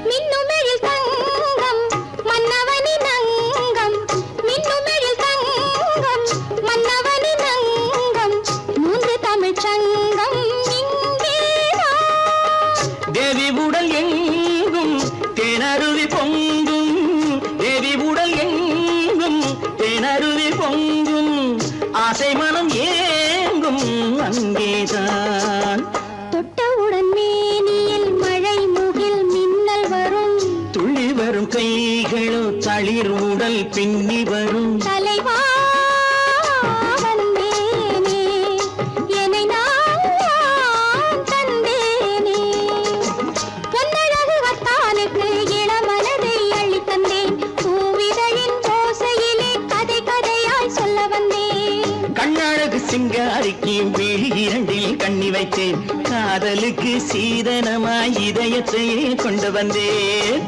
மின்னுமெழில் தங்கம் மன்னவனின் அங்கம் மின்னுமெழில் தங்கம் மன்னவனின் அங்கம் மூன்று தமிழ்ச் சங்கம் இங்கேதான் தேவி உடல் எங்கும் தேனருவி பொங்கும் தேவி உடல் எங்கும் தேனருவி பொங்கும் ஆசை மனம் ஏங்கும் அங்கேதான் தொட்டவுடன் மேனியில் மழை முகில் மின்னல் வரும் துள்ளி வரும் கைகளோ தளிர் உடல் பின்னி வரும் தலைவா வந்தேனே என்னை நான் தந்தேனே பொன்னழகு வத்தானுக்கு இளமனதை அள்ளித் தந்தேன் பூவிதழின் ஓசையிலே கதை கதையாய் சொல்ல வந்தேன் கண்ணழகு சிங்காரிக்கு விழி இரண்டில் கண்ணி வைத்தேன் காதலுக்கு சீதனமாய் இதயத்தை கொண்டு வந்தேன்